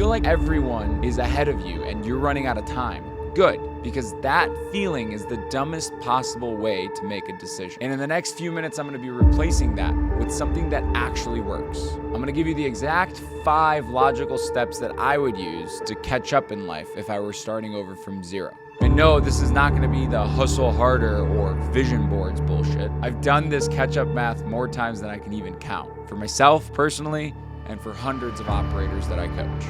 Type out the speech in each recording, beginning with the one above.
like everyone is ahead of you and you're running out of time, good, because that feeling is the dumbest possible way to make a decision. And in the next few minutes, I'm gonna be replacing that with something that actually works. I'm gonna give you the exact 5 logical steps that I would use to catch up in life if I were starting over from zero. And no, this is not gonna be the hustle harder or vision boards bullshit. I've done this catch-up math more times than I can even count, for myself personally, and for hundreds of operators that I coach.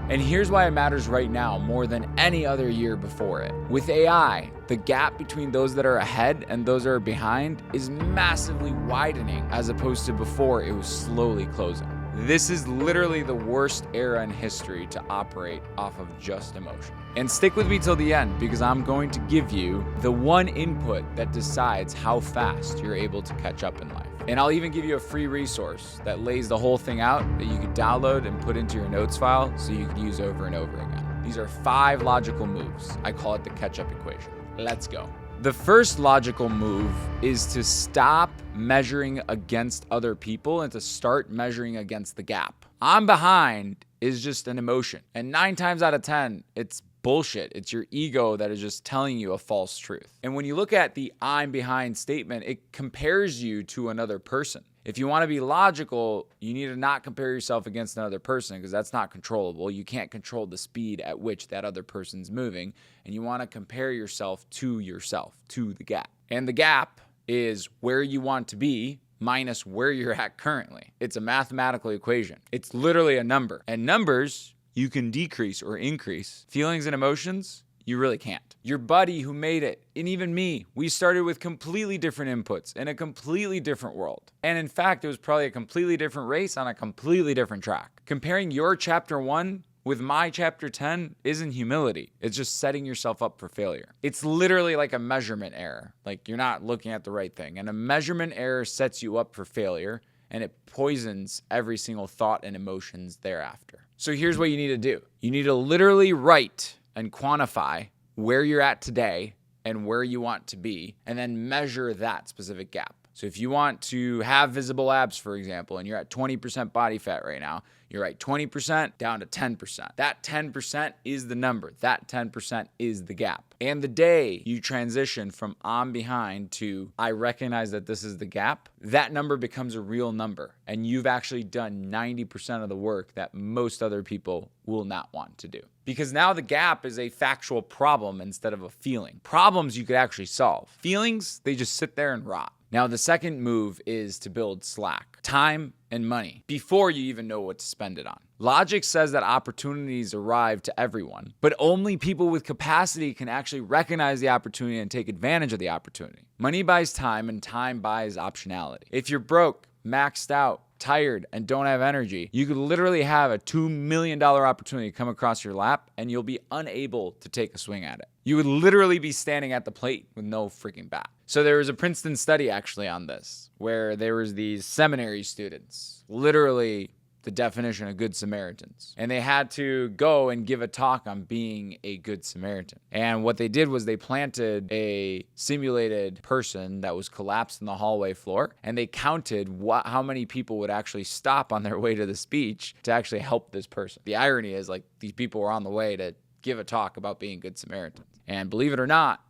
And here's why it matters right now more than any other year before it. With AI, the gap between those that are ahead and those that are behind is massively widening, as opposed to before it was slowly closing. This is literally the worst era in history to operate off of just emotion. And stick with me till the end, because I'm going to give you the one input that decides how fast you're able to catch up in life. And I'll even give you a free resource that lays the whole thing out that you can download and put into your notes file so you can use over and over again. These are 5 logical moves. I call it the catch-up equation. Let's go. The first logical move is to stop measuring against other people and to start measuring against the gap. I'm behind is just an emotion. And 9 times out of 10, it's bullshit. It's your ego that is just telling you a false truth. And when you look at the I'm behind statement, it compares you to another person. If you want to be logical, you need to not compare yourself against another person, because that's not controllable. You can't control the speed at which that other person's moving. And you want to compare yourself, to the gap. And the gap is where you want to be minus where you're at currently. It's a mathematical equation. It's literally a number. And numbers, you can decrease or increase. Feelings and emotions, you really can't. Your buddy who made it, and even me, we started with completely different inputs in a completely different world. And in fact, it was probably a completely different race on a completely different track. Comparing your chapter 1 with my chapter 10 isn't humility. It's just setting yourself up for failure. It's literally like a measurement error. Like, you're not looking at the right thing. And a measurement error sets you up for failure, and it poisons every single thought and emotions thereafter. So here's what you need to do. You need to literally write and quantify where you're at today and where you want to be, and then measure that specific gap. So if you want to have visible abs, for example, and you're at 20% body fat right now, you're at 20% down to 10%. That 10% is the number. That 10% is the gap. And the day you transition from I'm behind to I recognize that this is the gap, that number becomes a real number. And you've actually done 90% of the work that most other people will not want to do. Because now the gap is a factual problem instead of a feeling. Problems you could actually solve. Feelings, they just sit there and rot. Now, the second move is to build slack, time and money, before you even know what to spend it on. Logic says that opportunities arrive to everyone, but only people with capacity can actually recognize the opportunity and take advantage of the opportunity. Money buys time, and time buys optionality. If you're broke, maxed out, tired, and don't have energy, you could literally have a $2 million opportunity come across your lap, and you'll be unable to take a swing at it. You would literally be standing at the plate with no freaking bat. So there was a Princeton study actually on this, where there was these seminary students, literally the definition of good Samaritans. And they had to go and give a talk on being a good Samaritan. And what they did was they planted a simulated person that was collapsed in the hallway floor, and they counted how many people would actually stop on their way to the speech to actually help this person. The irony is, like, these people were on the way to give a talk about being good Samaritans. And believe it or not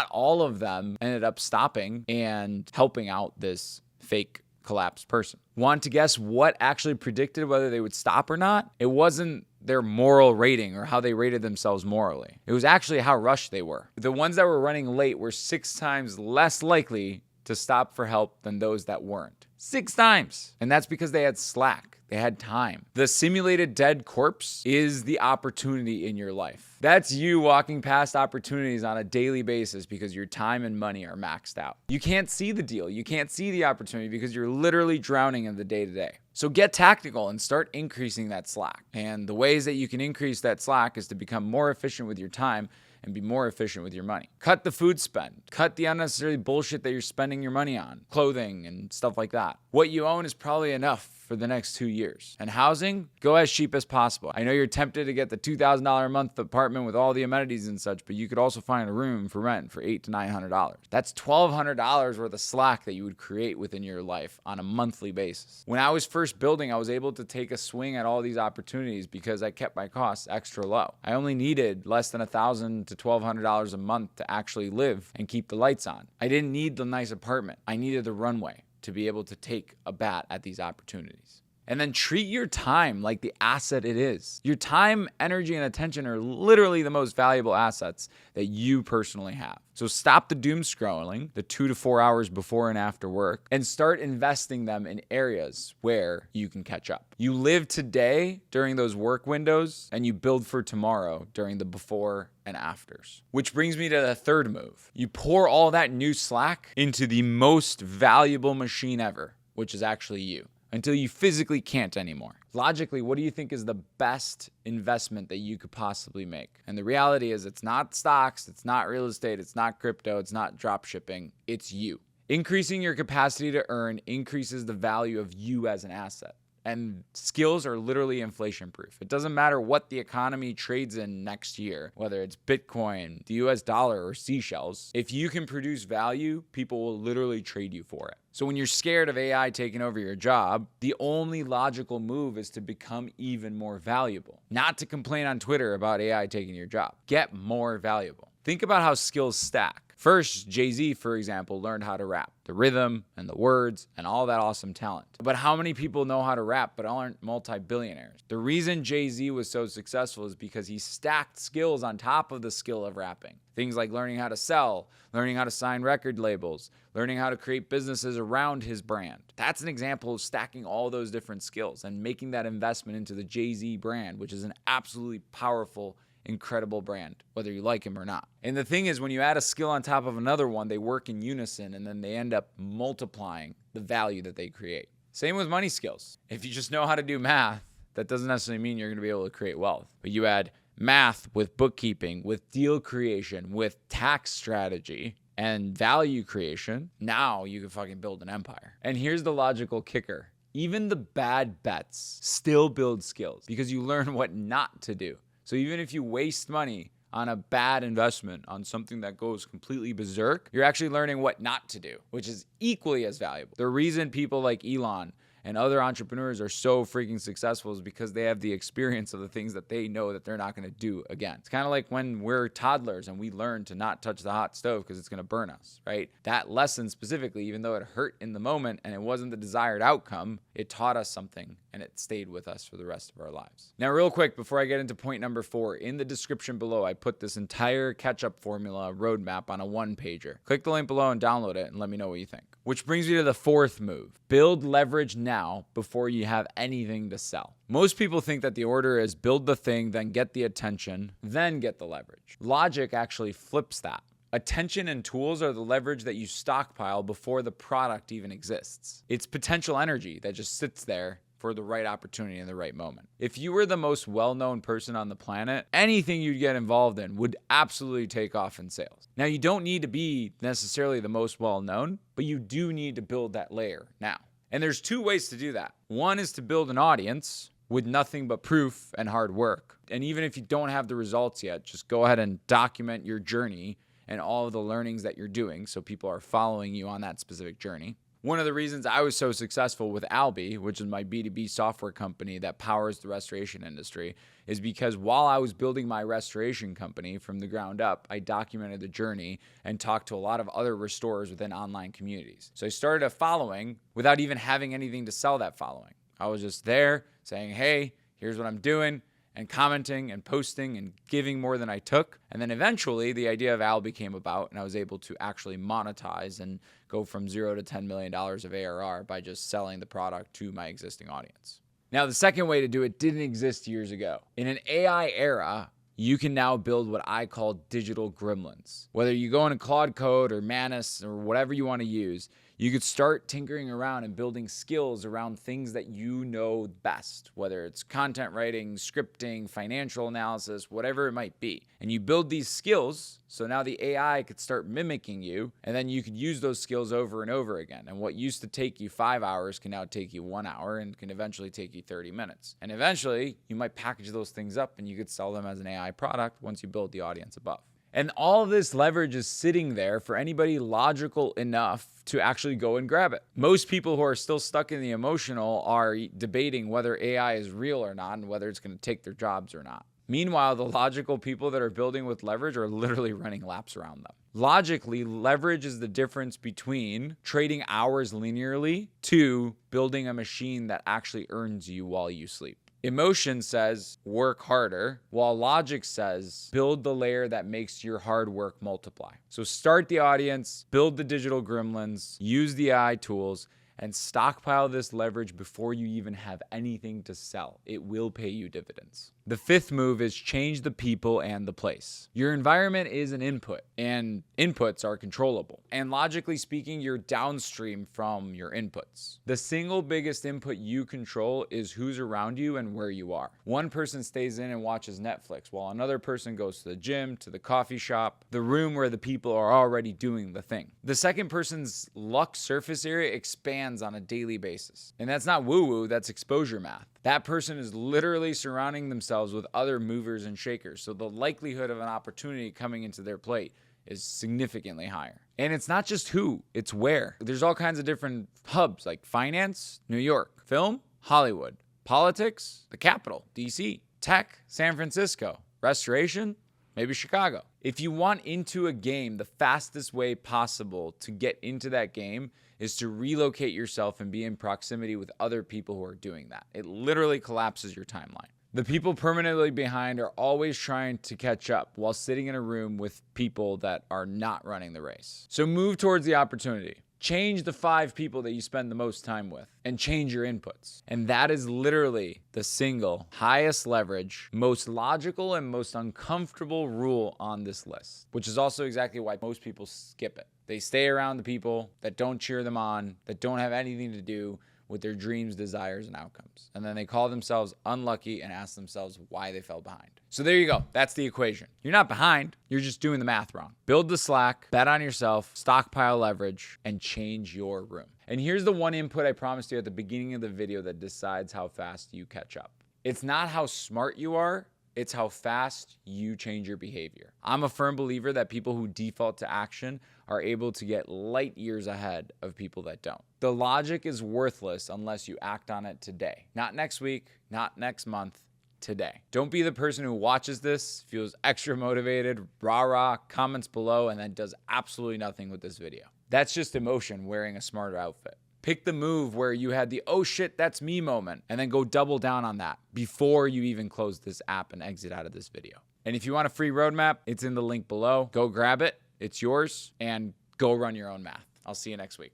all of them ended up stopping and helping out this fake collapsed person. Want to guess what actually predicted whether they would stop or not? It wasn't their moral rating or how they rated themselves morally. It was actually how rushed they were. The ones that were running late were 6 times less likely to stop for help than those that weren't. 6 times. And that's because they had slack. They had time. The simulated dead corpse is the opportunity in your life. That's you walking past opportunities on a daily basis because your time and money are maxed out. You can't see the deal. You can't see the opportunity because you're literally drowning in the day-to-day. So get tactical and start increasing that slack. And the ways that you can increase that slack is to become more efficient with your time and be more efficient with your money. Cut the food spend. Cut the unnecessary bullshit that you're spending your money on, clothing and stuff like that. What you own is probably enough for the next 2 years. And housing, go as cheap as possible. I know you're tempted to get the $2,000 a month apartment with all the amenities and such, but you could also find a room for rent for $800 to $900. That's $1,200 worth of slack that you would create within your life on a monthly basis. When I was first building, I was able to take a swing at all these opportunities because I kept my costs extra low. I only needed less than $1,000 to $1,200 a month to actually live and keep the lights on. I didn't need the nice apartment. I needed the runway to be able to take a bat at these opportunities. And then treat your time like the asset it is. Your time, energy, and attention are literally the most valuable assets that you personally have. So stop the doom scrolling, the 2 to 4 hours before and after work, and start investing them in areas where you can catch up. You live today during those work windows, and you build for tomorrow during the before and afters. Which brings me to the third move. You pour all that new slack into the most valuable machine ever, which is actually you, until you physically can't anymore. Logically, what do you think is the best investment that you could possibly make? And the reality is it's not stocks, it's not real estate, it's not crypto, it's not drop shipping, it's you. Increasing your capacity to earn increases the value of you as an asset. And skills are literally inflation proof. It doesn't matter what the economy trades in next year, whether it's Bitcoin, the US dollar, or seashells. If you can produce value, people will literally trade you for it. So when you're scared of AI taking over your job, the only logical move is to become even more valuable. Not to complain on Twitter about AI taking your job. Get more valuable. Think about how skills stack. First, Jay-Z, for example, learned how to rap, the rhythm and the words and all that awesome talent. But how many people know how to rap but aren't multi-billionaires? The reason Jay-Z was so successful is because he stacked skills on top of the skill of rapping. Things like learning how to sell, learning how to sign record labels, learning how to create businesses around his brand. That's an example of stacking all those different skills and making that investment into the Jay-Z brand, which is an absolutely powerful, incredible brand, whether you like him or not. And the thing is, when you add a skill on top of another one, they work in unison and then they end up multiplying the value that they create. Same with money skills. If you just know how to do math, that doesn't necessarily mean you're going to be able to create wealth. But you add math with bookkeeping, with deal creation, with tax strategy, and value creation, now you can fucking build an empire. And here's the logical kicker. Even the bad bets still build skills because you learn what not to do. So even if you waste money on a bad investment, on something that goes completely berserk, you're actually learning what not to do, which is equally as valuable. The reason people like Elon and other entrepreneurs are so freaking successful is because they have the experience of the things that they know that they're not going to do again. It's kind of like when we're toddlers and we learn to not touch the hot stove because it's going to burn us, right? That lesson specifically, even though it hurt in the moment and it wasn't the desired outcome, it taught us something and it stayed with us for the rest of our lives. Now, real quick, before I get into point number 4, in the description below, I put this entire catch-up formula roadmap on a one-pager. Click the link below and download it and let me know what you think. Which brings me to the 4th move. Build leverage now before you have anything to sell. Most people think that the order is build the thing, then get the attention, then get the leverage. Logic actually flips that. Attention and tools are the leverage that you stockpile before the product even exists. It's potential energy that just sits there for the right opportunity in the right moment. If you were the most well-known person on the planet, anything you'd get involved in would absolutely take off in sales. Now, you don't need to be necessarily the most well-known, but you do need to build that layer now. And there's 2 ways to do that. One is to build an audience with nothing but proof and hard work. And even if you don't have the results yet, just go ahead and document your journey and all of the learnings that you're doing so people are following you on that specific journey. One of the reasons I was so successful with Albi, which is my B2B software company that powers the restoration industry, is because while I was building my restoration company from the ground up, I documented the journey and talked to a lot of other restorers within online communities. So I started a following without even having anything to sell that following. I was just there saying, hey, here's what I'm doing, and commenting and posting and giving more than I took. And then eventually the idea of Albi came about and I was able to actually monetize and go from $0 to $10 million of ARR by just selling the product to my existing audience. Now, the second way to do it didn't exist years ago. In an AI era, you can now build what I call digital gremlins. Whether you go into Claude Code or Manus or whatever you want to use, You could start tinkering around and building skills around things that you know best, whether it's content writing, scripting, financial analysis, whatever it might be. And you build these skills, so now the AI could start mimicking you, and then you could use those skills over and over again. And what used to take you 5 hours can now take you 1 hour and can eventually take you 30 minutes. And eventually, you might package those things up and you could sell them as an AI product once you build the audience above. And all of this leverage is sitting there for anybody logical enough to actually go and grab it. Most people who are still stuck in the emotional are debating whether AI is real or not and whether it's going to take their jobs or not. Meanwhile, the logical people that are building with leverage are literally running laps around them. Logically, leverage is the difference between trading hours linearly to building a machine that actually earns you while you sleep. Emotion says work harder, while logic says build the layer that makes your hard work multiply. So start the audience, build the digital gremlins, use the AI tools, and stockpile this leverage before you even have anything to sell. It will pay you dividends. The fifth move is change the people and the place. Your environment is an input, and inputs are controllable. And logically speaking, you're downstream from your inputs. The single biggest input you control is who's around you and where you are. One person stays in and watches Netflix, while another person goes to the gym, to the coffee shop, the room where the people are already doing the thing. The second person's luck surface area expands on a daily basis. And that's not woo-woo, that's exposure math. That person is literally surrounding themselves with other movers and shakers. So the likelihood of an opportunity coming into their plate is significantly higher. And it's not just who, it's where. There's all kinds of different hubs like finance, New York, film, Hollywood, politics, the capital, DC, tech, San Francisco, restoration, maybe Chicago. If you want into a game, the fastest way possible to get into that game is to relocate yourself and be in proximity with other people who are doing that. It literally collapses your timeline. The people permanently behind are always trying to catch up while sitting in a room with people that are not running the race. So move towards the opportunity. Change the 5 people that you spend the most time with and change your inputs. And that is literally the single highest leverage, most logical and most uncomfortable rule on this list, which is also exactly why most people skip it. They stay around the people that don't cheer them on, that don't have anything to do with their dreams, desires, and outcomes. And then they call themselves unlucky and ask themselves why they fell behind. So there you go. That's the equation. You're not behind. You're just doing the math wrong. Build the slack, bet on yourself, stockpile leverage, and change your room. And here's the one input I promised you at the beginning of the video that decides how fast you catch up. It's not how smart you are. It's how fast you change your behavior. I'm a firm believer that people who default to action are able to get light years ahead of people that don't. The logic is worthless unless you act on it today. Not next week, not next month, today. Don't be the person who watches this, feels extra motivated, rah-rah, comments below, and then does absolutely nothing with this video. That's just emotion wearing a smarter outfit. Pick the move where you had the, oh shit, that's me moment, and then go double down on that before you even close this app and exit out of this video. And if you want a free roadmap, it's in the link below. Go grab it. It's yours, and go run your own math. I'll see you next week.